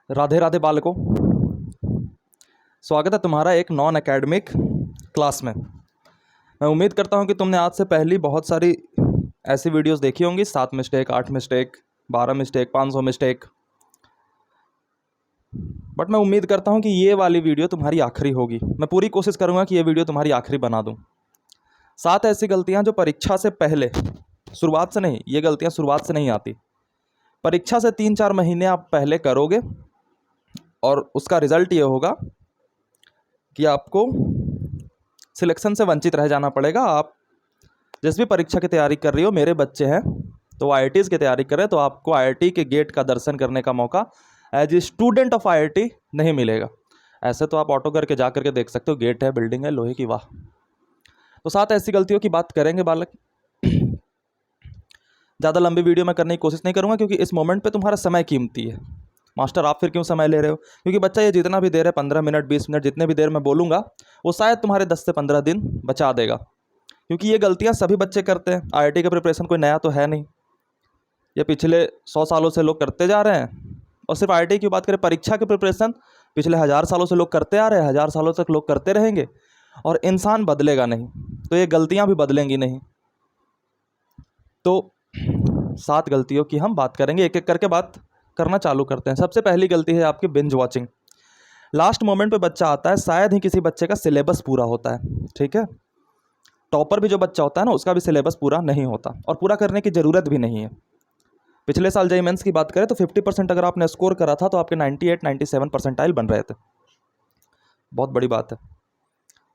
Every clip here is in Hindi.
राधे राधे बालकों, स्वागत है तुम्हारा एक नॉन एकेडमिक क्लास में। मैं उम्मीद करता हूं कि तुमने आज से पहली बहुत सारी ऐसी वीडियोस देखी होंगी, 7 mistake, 8 mistake, 12 mistake, 500 mistake. But मैं उम्मीद करता हूं कि ये वाली वीडियो तुम्हारी आखिरी होगी। मैं पूरी कोशिश करूंगा कि ये वीडियो तुम्हारी आखिरी बना दूं। 7 ऐसी गलतियां जो परीक्षा से पहले, शुरुआत से नहीं, ये गलतियां शुरुआत से नहीं आती, परीक्षा से 3-4 महीने आप पहले करोगे और उसका रिज़ल्ट ये होगा कि आपको सिलेक्शन से वंचित रह जाना पड़ेगा। आप जिस भी परीक्षा की तैयारी कर रही हो, मेरे बच्चे हैं तो IITs की तैयारी कर रहे हैं, तो आपको IIT के गेट का दर्शन करने का मौका as a student of IIT नहीं मिलेगा। ऐसे तो आप ऑटो करके जा करके देख सकते हो, गेट है, बिल्डिंग है, लोहे की, वाह। तो 7 ऐसी गलतियों की बात करेंगे बालक। ज़्यादा लंबी वीडियो मैं करने की कोशिश नहीं करूँगा, क्योंकि इस मोमेंट पे तुम्हारा समय कीमती है। मास्टर आप फिर क्यों समय ले रहे हो? क्योंकि बच्चा ये जितना भी देर है, 15 मिनट, 20 मिनट, जितने भी देर मैं बोलूँगा, वो शायद तुम्हारे 10 से 15 दिन बचा देगा। क्योंकि ये गलतियाँ सभी बच्चे करते हैं। IIT का प्रिपरेशन कोई नया तो है नहीं, ये पिछले 100 सालों से लोग करते जा रहे हैं। और सिर्फ IIT की बात करें, परीक्षा की प्रिपरेशन पिछले 1000 सालों से लोग करते आ रहे हैं, 1000 सालों तक लोग करते रहेंगे। और इंसान बदलेगा नहीं तो ये गलतियाँ भी बदलेंगी नहीं। तो 7 गलतियों की हम बात करेंगे, एक एक करके बात करना चालू करते हैं। सबसे पहली गलती है आपकी बिंज वॉचिंग। लास्ट मोमेंट पे बच्चा आता है, शायद ही किसी बच्चे का सिलेबस पूरा होता है, ठीक है। टॉपर भी जो बच्चा होता है ना, उसका भी सिलेबस पूरा नहीं होता और पूरा करने की ज़रूरत भी नहीं है। पिछले साल JEE मेंस की बात करें तो 50% अगर आपने स्कोर करा था तो आपके 98-97 परसेंटाइल बन रहे थे। बहुत बड़ी बात है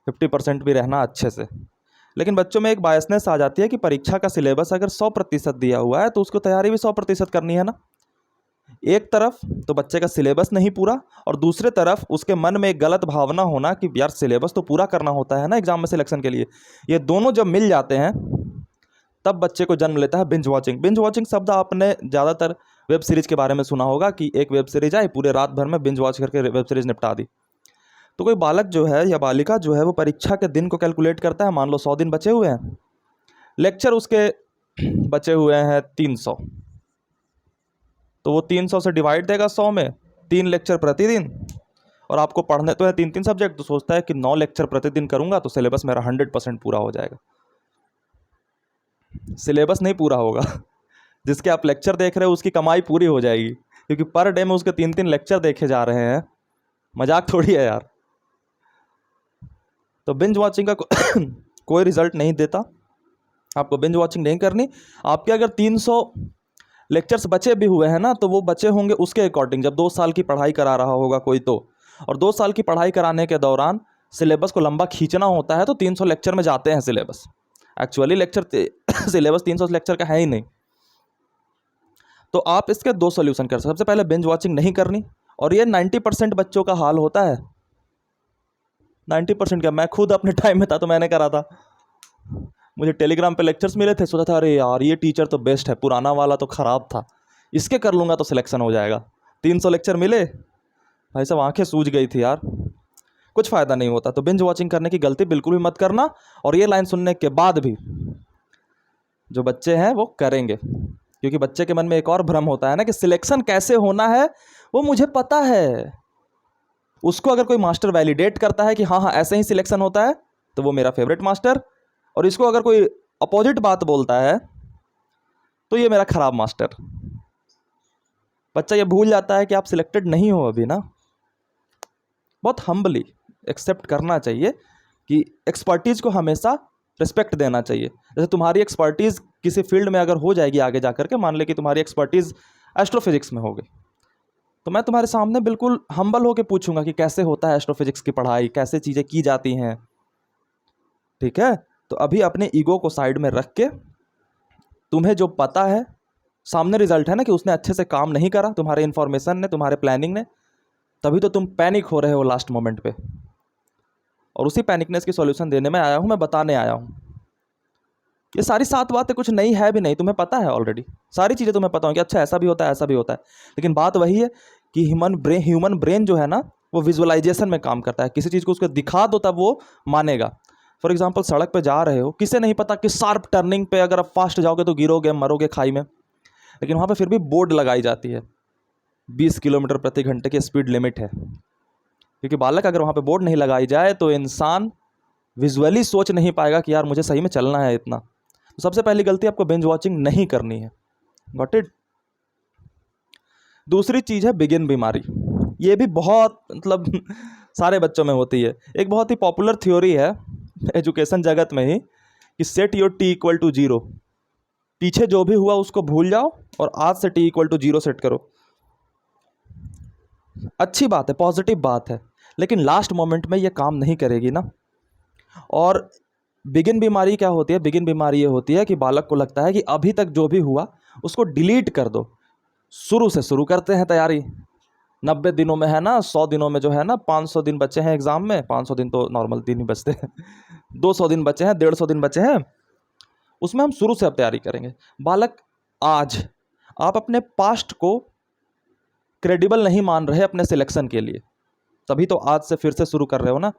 50% भी रहना अच्छे से। लेकिन बच्चों में एक बायसनेस आ जाती है कि परीक्षा का सिलेबस अगर 100% दिया हुआ है तो उसको तैयारी भी 100% करनी है ना। एक तरफ तो बच्चे का सिलेबस नहीं पूरा, और दूसरे तरफ उसके मन में एक गलत भावना होना कि यार सिलेबस तो पूरा करना होता है ना एग्जाम में सिलेक्शन के लिए। ये दोनों जब मिल जाते हैं तब बच्चे को जन्म लेता है बिंज वॉचिंग। बिंज वॉचिंग शब्द आपने ज़्यादातर वेब सीरीज के बारे में सुना होगा कि एक वेब सीरीज आई, पूरे रात भर में बिंज वॉच करके वेब सीरीज निपटा दी। तो कोई बालक जो है या बालिका जो है वो परीक्षा के दिन को कैलकुलेट करता है। मान लो 100 दिन बचे हुए हैं, लेक्चर उसके बचे हुए हैं 300, तो वो 300 से डिवाइड देगा 100 में, 3 लेक्चर प्रतिदिन। और आपको पढ़ने तो है 3-3 सब्जेक्ट, तो सोचता है कि 9 लेक्चर प्रतिदिन करूंगा तो सिलेबस मेरा 100% पूरा हो जाएगा। सिलेबस नहीं पूरा होगा। जिसके आप लेक्चर देख रहे हो उसकी कमाई पूरी हो जाएगी, क्योंकि पर डे में उसके 3-3 लेक्चर देखे जा रहे हैं। मजाक थोड़ी है यार। तो बिंज वॉचिंग का कोई रिजल्ट नहीं देता। आपको बिंज वॉचिंग नहीं करनी। आपके अगर 300 लेक्चर्स बचे भी हुए हैं ना, तो वो बचे होंगे उसके अकॉर्डिंग, जब 2 साल की पढ़ाई करा रहा होगा कोई तो, और 2 साल की पढ़ाई कराने के दौरान सिलेबस को लंबा खींचना होता है तो 300 लेक्चर में जाते हैं syllabus. Actually lecture syllabus 300 lecture का है ही नहीं। तो आप इसके 2 सोल्यूशन कर सकते। सबसे पहले बिंज वॉचिंग नहीं करनी, और ये 90% बच्चों का हाल होता है। 90% का, मैं खुद अपने टाइम में था तो मैंने करा था। मुझे टेलीग्राम पे लेक्चर्स मिले थे, सोचा था अरे यार ये टीचर तो बेस्ट है, पुराना वाला तो ख़राब था, इसके कर लूँगा तो सिलेक्शन हो जाएगा। 300 लेक्चर मिले, भाई साहब आंखें सूज गई थी यार, कुछ फ़ायदा नहीं होता। तो बिंज वॉचिंग करने की गलती बिल्कुल भी मत करना। और ये लाइन सुनने के बाद भी जो बच्चे हैं वो करेंगे, क्योंकि बच्चे के मन में एक और भ्रम होता है ना कि सिलेक्शन कैसे होना है वो मुझे पता है। उसको अगर कोई मास्टर वैलिडेट करता है कि हाँ हाँ ऐसे ही सिलेक्शन होता है तो वो मेरा फेवरेट मास्टर, और इसको अगर कोई अपोजिट बात बोलता है तो ये मेरा खराब मास्टर। बच्चा ये भूल जाता है कि आप सिलेक्टेड नहीं हो अभी ना। बहुत हम्बली एक्सेप्ट करना चाहिए कि एक्सपर्टीज़ को हमेशा रिस्पेक्ट देना चाहिए। जैसे तुम्हारी एक्सपर्टीज़ किसी फील्ड में अगर हो जाएगी आगे जा करके, मान ले कि तुम्हारी एक्सपर्टीज़ एस्ट्रोफिजिक्स में हो गई, तो मैं तुम्हारे सामने बिल्कुल हम्बल होकर पूछूंगा कि कैसे होता है एस्ट्रोफिजिक्स की पढ़ाई, कैसे चीज़ें की जाती हैं, ठीक है। तो अभी अपने ईगो को साइड में रख के, तुम्हें जो पता है, सामने रिजल्ट है ना कि उसने अच्छे से काम नहीं करा, तुम्हारे इन्फॉर्मेशन ने, तुम्हारे प्लानिंग ने, तभी तो तुम पैनिक हो रहे हो लास्ट मोमेंट पे। और उसी पैनिकनेस की सॉल्यूशन देने में आया हूँ, मैं बताने आया हूँ। ये सारी 7 बातें कुछ नई है भी नहीं, तुम्हें पता है ऑलरेडी, सारी चीज़ें तुम्हें पता हो कि अच्छा ऐसा भी होता है, ऐसा भी होता है। लेकिन बात वही है कि ह्यूमन ब्रेन जो है ना, वो विजुअलाइजेशन में काम करता है। किसी चीज़ को उसको दिखा दो तब वो मानेगा। फॉर एग्जाम्पल सड़क पे जा रहे हो, किसे नहीं पता कि शार्प टर्निंग पे अगर आप फास्ट जाओगे तो गिरोगे, मरोगे खाई में, लेकिन वहाँ पे फिर भी बोर्ड लगाई जाती है 20 किलोमीटर प्रति घंटे की स्पीड लिमिट है। क्योंकि बालक अगर वहाँ पे बोर्ड नहीं लगाई जाए तो इंसान विजुअली सोच नहीं पाएगा कि यार मुझे सही में चलना है इतना। तो सबसे पहली गलती आपको बिंज वॉचिंग नहीं करनी है। Got it. दूसरी चीज़ है बिगिन बीमारी। ये भी बहुत मतलब सारे बच्चों में होती है। एक बहुत ही पॉपुलर थ्योरी है एजुकेशन जगत में ही कि set your T equal to 0। पीछे जो भी हुआ उसको भूल जाओ और आज से टी इक्वल टू 0 सेट करो। अच्छी बात है, पॉजिटिव बात है, लेकिन लास्ट मोमेंट में ये काम नहीं करेगी ना। और बिगिन बीमारी क्या होती है? बिगिन बीमारी ये होती है कि बालक को लगता है कि अभी तक जो भी हुआ उसको डिलीट कर दो, शुरू से शुरू करते हैं तैयारी। 90 दिनों में है ना, 100 दिनों में जो है ना, 500 दिन बचे हैं एग्ज़ाम में। 500 दिन तो नॉर्मल दिन ही बचते हैं 200 दिन बचे हैं, 150 दिन बचे हैं, उसमें हम शुरू से अब तैयारी करेंगे। बालक, आज आप अपने पास्ट को क्रेडिबल नहीं मान रहे अपने सिलेक्शन के लिए, तभी तो आज से फिर से शुरू कर रहे हो ना।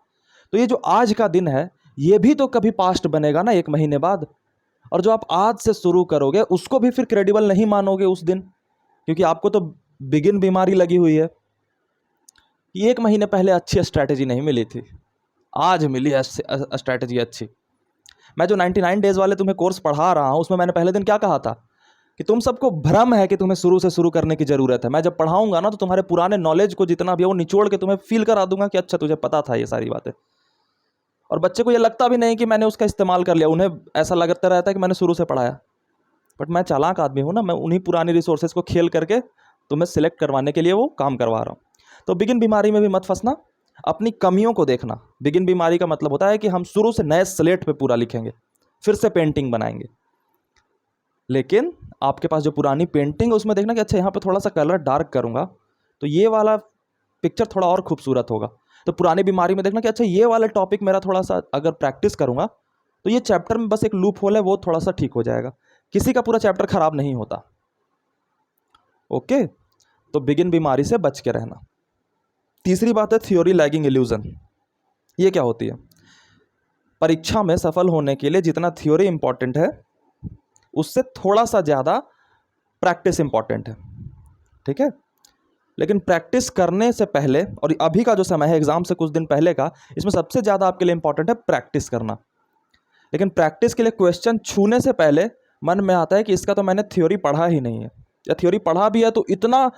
तो ये जो आज का दिन है ये भी तो कभी पास्ट बनेगा ना 1 महीने बाद। और जो आप आज से शुरू करोगे उसको भी फिर क्रेडिबल नहीं मानोगे उस दिन, क्योंकि आपको तो बिगिन बीमारी लगी हुई है कि 1 महीने पहले अच्छी स्ट्रैटेजी नहीं मिली थी, आज मिली स्ट्रैटेजी अच्छी। मैं जो 99 डेज वाले तुम्हें कोर्स पढ़ा रहा हूँ उसमें मैंने पहले दिन क्या कहा था कि तुम सबको भ्रम है कि तुम्हें शुरू से शुरू करने की ज़रूरत है। मैं जब पढ़ाऊंगा ना तो तुम्हारे पुराने नॉलेज को जितना भी है वो निचोड़ के तुम्हें फील करा दूंगा कि अच्छा तुझे पता था ये सारी बातें। और बच्चे को ये लगता भी नहीं कि मैंने उसका इस्तेमाल कर लिया, उन्हें ऐसा लगता रहता है कि मैंने शुरू से पढ़ाया। बट मैं चालाक आदमी हूँ ना, मैं उन्हीं पुरानी रिसोर्सेज को खेल करके तुम्हें सिलेक्ट करवाने के लिए वो काम करवा रहा हूँ। तो बिगिन बीमारी में भी मत फंसना, अपनी कमियों को देखना। बिगिन बीमारी का मतलब होता है कि हम शुरू से नए स्लेट पे पूरा लिखेंगे, फिर से पेंटिंग बनाएंगे। लेकिन आपके पास जो पुरानी पेंटिंग है उसमें देखना कि अच्छा यहाँ पे थोड़ा सा कलर डार्क करूँगा तो ये वाला पिक्चर थोड़ा और खूबसूरत होगा। तो पुरानी बीमारी में देखना कि अच्छा ये वाला टॉपिक मेरा थोड़ा सा अगर प्रैक्टिस करूँगा तो ये चैप्टर में बस एक लूप होल है वो थोड़ा सा ठीक हो जाएगा। किसी का पूरा चैप्टर खराब नहीं होता। ओके, तो बिगिन बीमारी से बच के रहना। तीसरी बात है थ्योरी लैगिंग इल्यूजन। ये क्या होती है? परीक्षा में सफल होने के लिए जितना थ्योरी इंपॉर्टेंट है उससे थोड़ा सा ज़्यादा प्रैक्टिस इंपॉर्टेंट है, ठीक है। लेकिन प्रैक्टिस करने से पहले, और अभी का जो समय है एग्ज़ाम से कुछ दिन पहले का, इसमें सबसे ज़्यादा आपके लिए इंपॉर्टेंट है प्रैक्टिस करना। लेकिन प्रैक्टिस के लिए क्वेश्चन छूने से पहले मन में आता है कि इसका तो मैंने थ्योरी पढ़ा ही नहीं है, या थ्योरी पढ़ा भी है तो इतना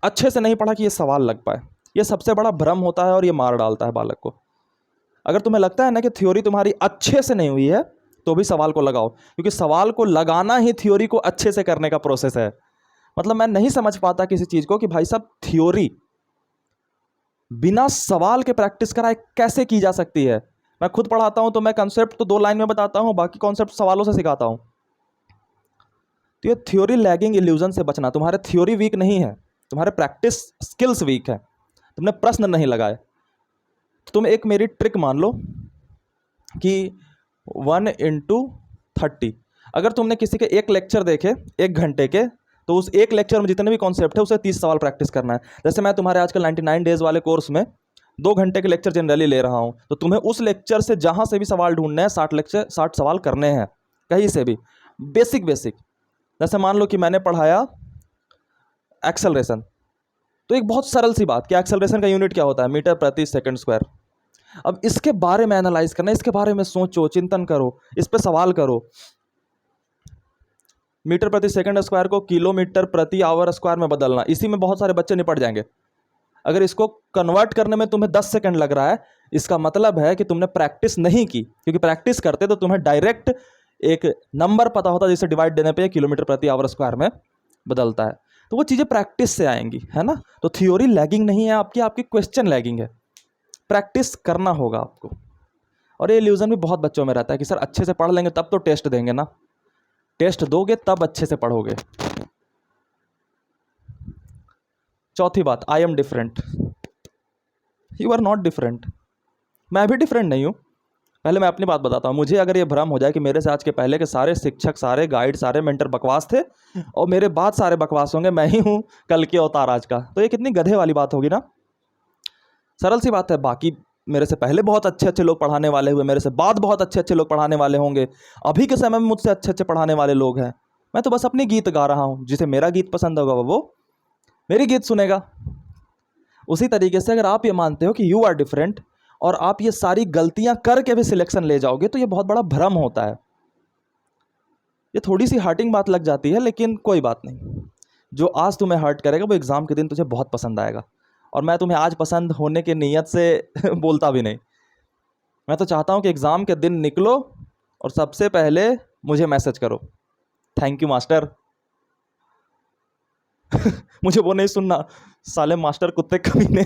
अच्छे से नहीं पढ़ा कि ये सवाल लग पाए। ये सबसे बड़ा भ्रम होता है और ये मार डालता है बालक को। अगर तुम्हें लगता है ना कि थ्योरी तुम्हारी अच्छे से नहीं हुई है तो भी सवाल को लगाओ, क्योंकि सवाल को लगाना ही थ्योरी को अच्छे से करने का प्रोसेस है। मतलब मैं नहीं समझ पाता किसी चीज़ को कि भाई साहब थ्योरी बिना सवाल के प्रैक्टिस कराए कैसे की जा सकती है। मैं खुद पढ़ाता हूं तो मैं कंसेप्ट तो 2 लाइन में बताता हूं, बाकी कॉन्सेप्ट सवालों से सिखाता हूं। तो ये थ्योरी लैगिंग इल्यूजन से बचना। तुम्हारे थ्योरी वीक नहीं है, तुम्हारे प्रैक्टिस स्किल्स वीक है, तुमने प्रश्न नहीं लगाए। तो तुम एक मेरी ट्रिक मान लो कि 1/30, अगर तुमने किसी के 1 लेक्चर देखे 1 घंटे के, तो उस 1 लेक्चर में जितने भी कॉन्सेप्ट है उसे 30 सवाल प्रैक्टिस करना है। जैसे मैं तुम्हारे आजकल 99 डेज वाले कोर्स में 2 घंटे के लेक्चर जनरली ले रहा हूं, तो तुम्हें उस लेक्चर से जहां से भी सवाल ढूंढने हैं 60 सवाल करने हैं, कहीं से भी बेसिक। जैसे मान लो कि मैंने पढ़ाया एक्सेलरेशन, तो एक बहुत सरल सी बात कि एक्सेलरेशन का यूनिट क्या होता है, मीटर प्रति सेकंड स्क्वायर। अब इसके बारे में एनालाइज करना, इसके बारे में सोचो, चिंतन करो, इस पे सवाल करो। मीटर प्रति सेकंड स्क्वायर को किलोमीटर प्रति आवर स्क्वायर में बदलना, इसी में बहुत सारे बच्चे निपट जाएंगे। अगर इसको कन्वर्ट करने में तुम्हें 10 सेकंड लग रहा है, इसका मतलब है कि तुमने प्रैक्टिस नहीं की। क्योंकि प्रैक्टिस करते तो तुम्हें डायरेक्ट एक नंबर पता होता जिसे डिवाइड देने पे किलोमीटर प्रति आवर स्क्वायर में बदलता है। तो वो चीज़ें प्रैक्टिस से आएंगी, है ना। तो थ्योरी लैगिंग नहीं है आपकी क्वेश्चन लैगिंग है। प्रैक्टिस करना होगा आपको। और ये इल्यूजन भी बहुत बच्चों में रहता है कि सर अच्छे से पढ़ लेंगे तब तो टेस्ट देंगे ना। टेस्ट दोगे तब अच्छे से पढ़ोगे। चौथी बात, I am different. You are not different. मैं भी डिफरेंट नहीं हूँ। पहले मैं अपनी बात बताता हूँ। मुझे अगर ये भ्रम हो जाए कि मेरे से आज के पहले के सारे शिक्षक, सारे गाइड, सारे मेंटर बकवास थे और मेरे बाद सारे बकवास होंगे, मैं ही हूँ कल के अवतार आज का, तो ये कितनी गधे वाली बात होगी ना। सरल सी बात है। बाकी मेरे से पहले बहुत अच्छे अच्छे लोग पढ़ाने वाले हुए, मेरे से बाद बहुत अच्छे अच्छे लोग पढ़ाने वाले होंगे, अभी के समय में मुझसे अच्छे अच्छे पढ़ाने वाले लोग हैं। मैं तो बस अपनी गीत गा रहा हूँ, जिसे मेरा गीत पसंद होगा वो मेरी गीत सुनेगा। उसी तरीके से अगर आप ये मानते हो कि यू आर डिफरेंट और आप ये सारी गलतियां करके भी सिलेक्शन ले जाओगे तो ये बहुत बड़ा भ्रम होता है। ये थोड़ी सी हर्टिंग बात लग जाती है, लेकिन कोई बात नहीं। जो आज तुम्हें हर्ट करेगा वो एग्ज़ाम के दिन तुझे बहुत पसंद आएगा। और मैं तुम्हें आज पसंद होने की नीयत से बोलता भी नहीं। मैं तो चाहता हूँ कि एग्ज़ाम के दिन निकलो और सबसे पहले मुझे मैसेज करो, थैंक यू मास्टर। मुझे वो नहीं सुनना, साले मास्टर कुत्ते कमीने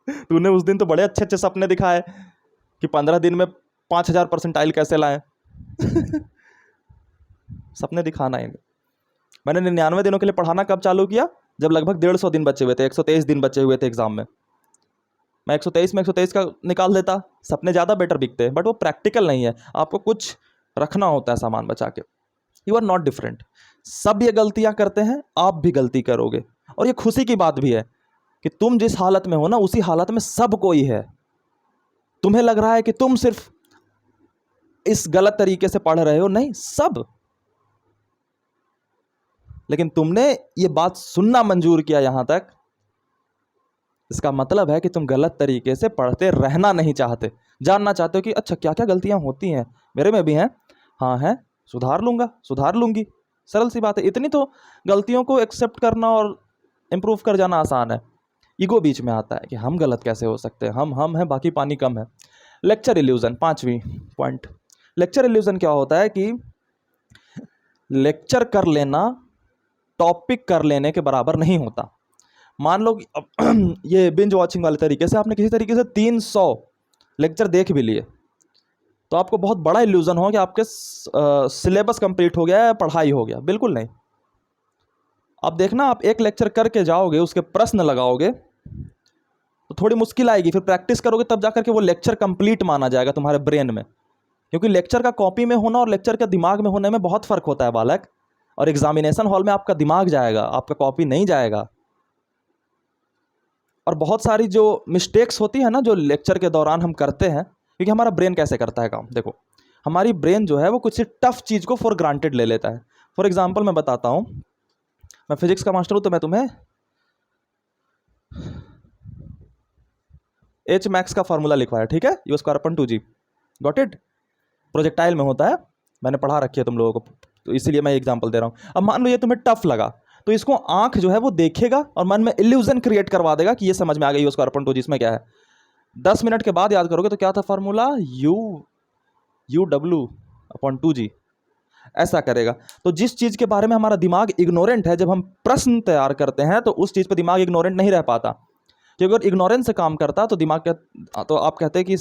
तूने उस दिन तो बड़े अच्छे अच्छे सपने दिखाए कि 15 दिन में 5000 परसेंटाइल कैसे लाएं। सपने दिखाना ही नहीं। मैंने 99 दिनों के लिए पढ़ाना कब चालू किया? जब लगभग 150 दिन बचे हुए थे, 123 दिन बचे हुए थे एग्जाम में। मैं 123 में 123 का निकाल देता, सपने ज़्यादा बेटर बिकते, बट वो प्रैक्टिकल नहीं है। आपको कुछ रखना होता है सामान बचा के। You are not different. सब ये गलतियां करते हैं, आप भी गलती करोगे। और ये खुशी की बात भी है कि तुम जिस हालत में हो ना, उसी हालत में सब कोई है। तुम्हें लग रहा है कि तुम सिर्फ इस गलत तरीके से पढ़ रहे हो, नहीं, सब। लेकिन तुमने ये बात सुनना मंजूर किया यहां तक, इसका मतलब है कि तुम गलत तरीके से पढ़ते रहना नहीं चाहते। जानना चाहते हो कि अच्छा क्या क्या गलतियां होती हैं, मेरे में भी हैं, हाँ हैं, सुधार लूंगा, सुधार लूंगी। सरल सी बात है। इतनी तो गलतियों को एक्सेप्ट करना और इम्प्रूव कर जाना आसान है। ईगो बीच में आता है कि हम गलत कैसे हो सकते हैं, हम हैं, बाकी पानी कम है। लेक्चर इल्यूजन, 5वीं पॉइंट। लेक्चर इल्यूजन क्या होता है कि लेक्चर कर लेना टॉपिक कर लेने के बराबर नहीं होता। मान लो कि ये बिंज वॉचिंग वाले तरीके से आपने किसी तरीके से 300 लेक्चर देख भी लिए, तो आपको बहुत बड़ा इल्यूजन हो कि आपके सिलेबस कंप्लीट हो गया है, पढ़ाई हो गया। बिल्कुल नहीं। अब देखना, आप एक लेक्चर करके जाओगे, उसके प्रश्न लगाओगे तो थोड़ी मुश्किल आएगी, फिर प्रैक्टिस करोगे तब जाकर के वो लेक्चर कंप्लीट माना जाएगा तुम्हारे ब्रेन में। क्योंकि लेक्चर का कॉपी में होना और लेक्चर का दिमाग में होने में बहुत फ़र्क होता है बालक। और एग्जामिनेशन हॉल में आपका दिमाग जाएगा, आपका कॉपी नहीं जाएगा। और बहुत सारी जो मिस्टेक्स होती है ना, जो लेक्चर के दौरान हम करते हैं, क्योंकि हमारा ब्रेन कैसे करता है काम, देखो, हमारी ब्रेन जो है वो कुछ टफ चीज़ को फॉर ग्रांटेड ले लेता है। फॉर एग्जांपल मैं बताता हूँ, मैं फिजिक्स का मास्टर हूँ, तो मैं तुम्हें एच मैक्स का फार्मूला लिखवाया, ठीक है, you square upon 2g, got it. Projectile में होता है, मैंने पढ़ा रखी है तुम लोगों को, तो इसीलिए मैं एग्जाम्पल दे रहा हूँ। अब मान लो ये तुम्हें टफ लगा, तो इसको आंख जो है वो देखेगा और मन में इल्यूजन क्रिएट करवा देगा कि ये समझ में आ गई यू स्क्वायर अपन 2g, इसमें क्या है। 10 मिनट के बाद याद करोगे तो क्या था formula, U W upon 2g, ऐसा करेगा। तो जिस चीज़ के बारे में हमारा दिमाग इग्नोरेंट है, जब हम प्रश्न तैयार करते हैं तो उस चीज़ पर दिमाग इग्नोरेंट नहीं रह पाता। क्योंकि अगर इग्नोरेंस से काम करता तो दिमाग तो आप कहते हैं कि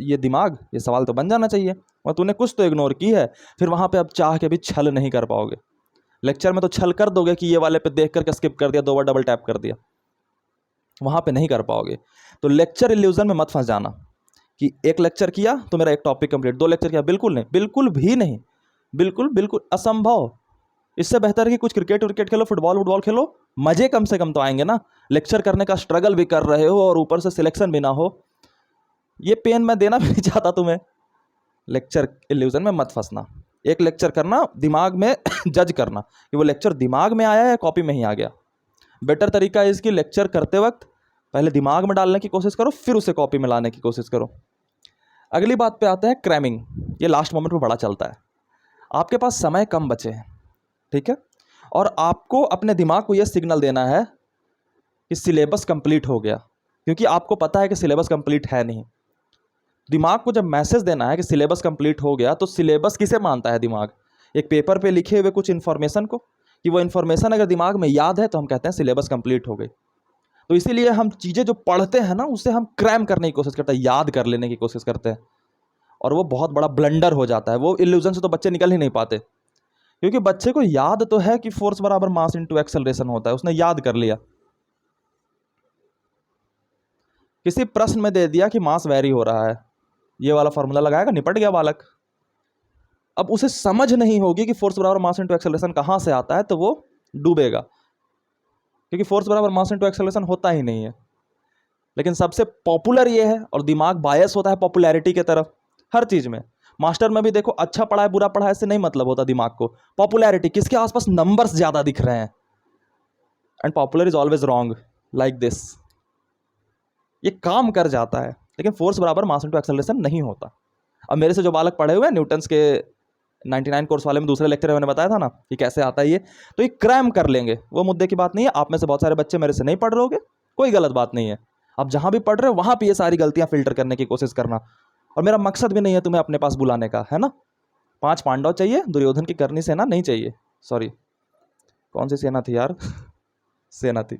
ये दिमाग, ये सवाल तो बन जाना चाहिए, और तूने कुछ तो इग्नोर की है। फिर वहाँ पे अब चाह के भी छल नहीं कर पाओगे। लेक्चर में तो छल कर दोगे कि ये वाले पे देख करके स्किप कर दिया, 2 बार डबल टैप कर दिया, वहाँ पे नहीं कर पाओगे। तो लेक्चर इल्यूजन में मत फंस जाना कि एक लेक्चर किया तो मेरा एक टॉपिक कंप्लीट, 2 लेक्चर किया, बिल्कुल नहीं, बिल्कुल भी नहीं, बिल्कुल असंभव। इससे बेहतर है कि कुछ क्रिकेट खेलो, फुटबॉल खेलो, मजे कम से कम तो आएंगे ना। लेक्चर करने का स्ट्रगल भी कर रहे हो और ऊपर से सिलेक्शन भी ना हो, ये पेन मैं देना भी नहीं चाहता तुम्हें। लेक्चर इल्यूजन में मत फंसना। एक लेक्चर करना, दिमाग में जज करना कि वो लेक्चर दिमाग में आया या कॉपी में ही आ गया। बेटर तरीका है इसकी, लेक्चर करते वक्त पहले दिमाग में डालने की कोशिश करो, फिर उसे कॉपी में लाने की कोशिश करो। अगली बात पे आते हैं, क्रैमिंग। ये लास्ट मोमेंट पे बड़ा चलता है। आपके पास समय कम बचे हैं, ठीक है, और आपको अपने दिमाग को यह सिग्नल देना है कि सिलेबस कंप्लीट हो गया, क्योंकि आपको पता है कि सिलेबस कंप्लीट है नहीं। दिमाग को जब मैसेज देना है कि सिलेबस कंप्लीट हो गया, तो सिलेबस किसे मानता है दिमाग? एक पेपर पे लिखे हुए कुछ इन्फॉर्मेशन को, कि वो इन्फॉर्मेशन अगर दिमाग में याद है तो हम कहते हैं सिलेबस कंप्लीट हो गई। तो इसीलिए हम चीज़ें जो पढ़ते हैं ना, उसे हम क्रैम करने की कोशिश करते हैं, याद कर लेने की कोशिश करते हैं, और वो बहुत बड़ा ब्लंडर हो जाता है। वो इल्यूजन से तो बच्चे निकल ही नहीं पाते, क्योंकि बच्चे को याद तो है कि फोर्स बराबर मास इनटू एक्सेलरेशन होता है, उसने याद कर लिया। किसी प्रश्न में दे दिया कि मास वेरी हो रहा है, ये वाला फॉर्मूला लगाएगा, निपट गया बालक। अब उसे समझ नहीं होगी कि फोर्स बराबर मास इनटू एक्सेलरेशन कहाँ से आता है, तो वो डूबेगा, क्योंकि फोर्स बराबर मास इनटू एक्सेलरेशन होता ही नहीं है। लेकिन सबसे पॉपुलर ये है, और दिमाग बायस होता है पॉपुलैरिटी की तरफ हर चीज़ में। मास्टर में भी देखो, अच्छा पढ़ा है बुरा पढ़ा है इससे नहीं मतलब होता दिमाग को। पॉपुलैरिटी, किसके आसपास नंबर्स ज़्यादा दिख रहे हैं, and popular is always wrong, like this. ये काम कर जाता है, लेकिन फोर्स बराबर मास इनटू एक्सेलरेशन नहीं होता। अब मेरे से जो बालक पढ़े हुए हैं न्यूटन्स के 99 कोर्स वाले में दूसरे लेक्चर में मैंने बताया था ना कि कैसे आता है ये, तो ये क्रैम कर लेंगे, वो मुद्दे की बात नहीं है। आप में से बहुत सारे बच्चे मेरे से नहीं पढ़ रहे होगे, कोई गलत बात नहीं है। आप जहां भी पढ़ रहे हो वहां पे ये सारी गलतियां फिल्टर करने की कोशिश करना, और मेरा मकसद भी नहीं है तुम्हें अपने पास बुलाने का, है ना। 5 पांडव चाहिए, दुर्योधन की करनी सेना नहीं चाहिए। सॉरी, कौन सी सेना थी यार सेना थी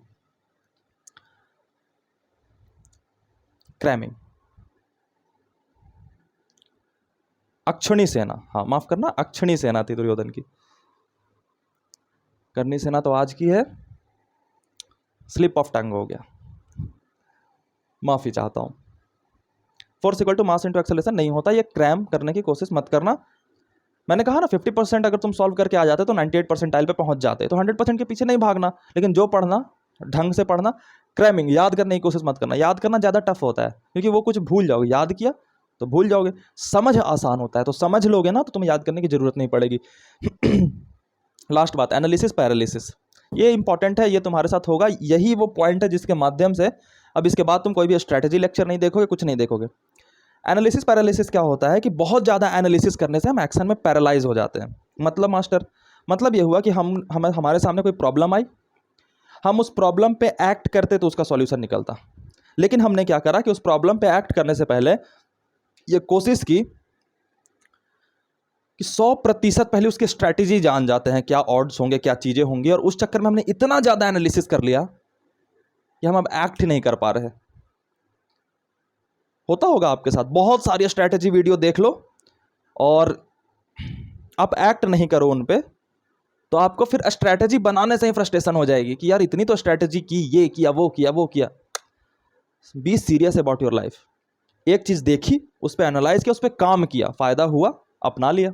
क्रैमिंग, अक्षणी सेना, हाँ माफ करना, अक्षणी सेना थी दुर्योधन की। करनी सेना तो आज की है, स्लिप ऑफ टंग हो गया, माफी चाहता हूं। Force equal to mass into acceleration नहीं होता, ये क्रैम करने की कोशिश मत करना। मैंने कहा ना 50% अगर तुम सॉल्व करके आ जाते तो 98 परसेंटाइल पे पहुंच जाते, तो 100% के पीछे नहीं भागना, लेकिन जो पढ़ना ढंग से पढ़ना। क्रैमिंग याद करने की कोशिश मत करना, याद करना ज़्यादा टफ होता है क्योंकि वो कुछ भूल जाओगे, याद किया तो भूल जाओगे। समझ आसान होता है, तो समझ लोगे ना तो तुम्हें याद करने की जरूरत नहीं पड़ेगी। लास्ट बात, एनालिसिस पैरालिसिस, ये इंपॉर्टेंट है, ये तुम्हारे साथ होगा, यही वो पॉइंट है जिसके माध्यम से अब इसके बाद तुम कोई भी स्ट्रैटेजी लेक्चर नहीं देखोगे, कुछ नहीं देखोगे। एनालिसिस पैरालिसिस क्या होता है कि बहुत ज़्यादा एनालिसिस करने से हम एक्शन में पैरालाइज हो जाते हैं। मतलब मास्टर, मतलब ये हुआ कि हमारे सामने कोई प्रॉब्लम आई, हम उस प्रॉब्लम पे एक्ट करते तो उसका सॉल्यूशन निकलता, लेकिन हमने क्या करा कि उस प्रॉब्लम पे एक्ट करने से पहले ये कोशिश की कि 100% पहले उसकी स्ट्रैटेजी जान जाते हैं, क्या ऑड्स होंगे, क्या चीज़ें होंगी, और उस चक्कर में हमने इतना ज़्यादा एनालिसिस कर लिया कि हम अब एक्ट ही नहीं कर पा रहे। होता होगा आपके साथ, बहुत सारी स्ट्रैटेजी वीडियो देख लो और आप एक्ट नहीं करो उन पे, तो आपको फिर स्ट्रैटेजी बनाने से ही फ्रस्ट्रेशन हो जाएगी कि यार इतनी तो स्ट्रैटेजी की, ये किया, वो किया, वो किया। Be serious about your life. एक चीज़ देखी, उस पर एनालाइज किया, उस पर काम किया, फायदा हुआ, अपना लिया,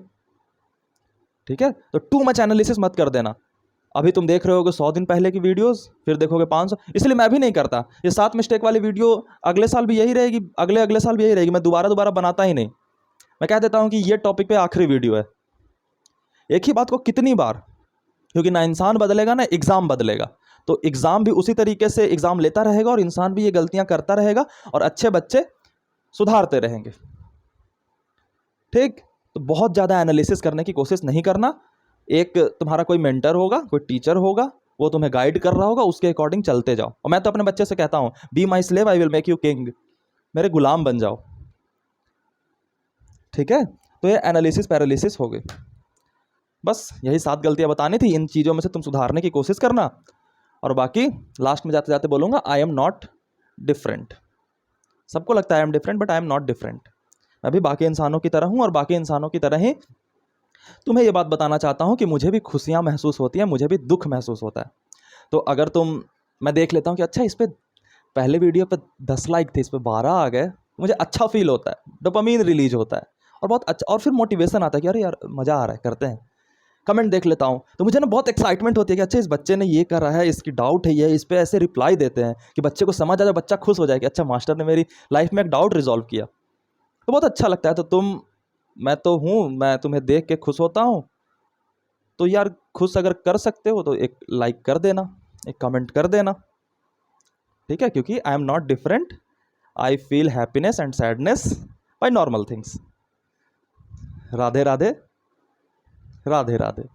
ठीक है। तो टू मच एनालिसिस मत कर देना। अभी तुम देख रहे होगे 100 दिन पहले की वीडियोस, फिर देखोगे 500, इसलिए मैं भी नहीं करता। ये 7 मिस्टेक वाली वीडियो अगले साल भी यही रहेगी, अगले अगले साल भी यही रहेगी, मैं दोबारा बनाता ही नहीं। मैं कह देता हूँ कि ये टॉपिक पे आखिरी वीडियो है। एक ही बात को कितनी बार, क्योंकि ना इंसान बदलेगा ना एग्ज़ाम बदलेगा, तो एग्ज़ाम भी उसी तरीके से एग्ज़ाम लेता रहेगा और इंसान भी ये गलतियाँ करता रहेगा और अच्छे बच्चे सुधारते रहेंगे, ठीक। तो बहुत ज़्यादा एनालिसिस करने की कोशिश नहीं करना। एक तुम्हारा कोई मेंटर होगा, कोई टीचर होगा, वो तुम्हें गाइड कर रहा होगा, उसके अकॉर्डिंग चलते जाओ। और मैं तो अपने बच्चे से कहता हूँ, be my slave I will make you king, मेरे गुलाम बन जाओ, ठीक है। तो ये एनालिसिस पैरालिसिस हो गई। बस यही 7 गलतियां बतानी थी, इन चीज़ों में से तुम सुधारने की कोशिश करना, और बाकी लास्ट में जाते जाते बोलूँगा आई एम नॉट डिफरेंट। सबको लगता है आई am different, but I am not different. मैं भी बाकी इंसानों की तरह हूँ और बाकी इंसानों की तरह ही तुम्हें ये बात बताना चाहता हूँ कि मुझे भी खुशियाँ महसूस होती हैं, मुझे भी दुख महसूस होता है। तो अगर मैं देख लेता हूँ कि अच्छा इस पर पहले वीडियो पे 10 लाइक थे, इस पर 12 आ गए, मुझे अच्छा फील होता है, डोपामीन रिलीज होता है और बहुत अच्छा, और फिर मोटिवेशन आता है कि अरे यार मज़ा आ रहा है, करते हैं। कमेंट देख लेता हूँ तो मुझे ना बहुत एक्साइटमेंट होती है कि अच्छा इस बच्चे ने ये कर रहा है, इसकी डाउट है ये, इस पर ऐसे रिप्लाई देते हैं कि बच्चे को समझ आ जाए, बच्चा खुश हो जाए कि अच्छा मास्टर ने मेरी लाइफ में एक डाउट रिजॉल्व किया, तो बहुत अच्छा लगता है। तो मैं तो हूँ, मैं तुम्हें देख के खुश होता हूँ, तो यार खुश अगर कर सकते हो तो एक लाइक कर देना, एक कमेंट कर देना, ठीक है। क्योंकि I am not different, I feel happiness and sadness by normal things. Radhe Radhe, Radhe Radhe.